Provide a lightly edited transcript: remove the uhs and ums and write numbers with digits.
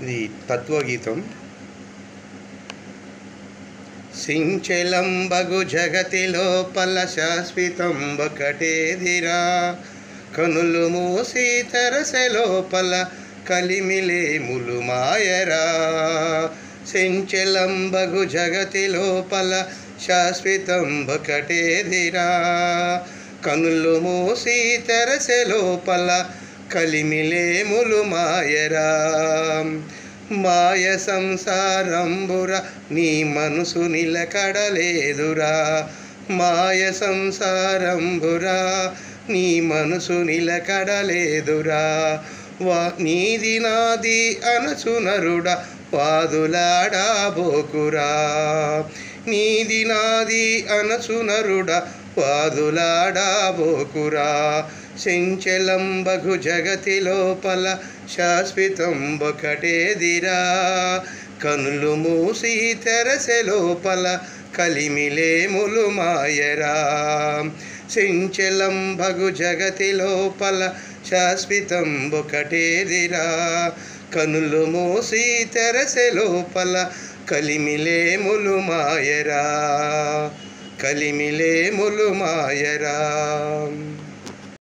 ఇది తత్వగీతం. సించలంబగు జగతి లోపల శాశ్వతం ఒకటేదిరా, కనులు మూసి తెరసె లోపల కలిమిలేములు మాయరా. సించలంబగు జగతి లోపల శాశ్వతం ఒకటేదిరా, కనులు మూసి తెరసె లోపల కలిమిలేములు మాయరా. మాయ సంసారంబుర నీ మనసు నిలకడలేదురా, మాయ సంసారంబురా నీ మనసు నిలకడలేదురా. నీది నాది అనసు నరుడా వాదులాడబోకురా, నీది నాది అనసు నరుడా వాదులాడబోకురా. సించలంబగు జగతి లోపల శాశ్వతం ఒకటేదిరా, కనులు మూసి తెరసె లోపల కలిమిలేములు మాయరా. సించలంబగు జగతి లోపల శాశ్వతం ఒకటేదిరా, కనులు మూసి తెరసె లోపల కలిమిలేములు మాయరా, కలిమిలేములు మాయరా.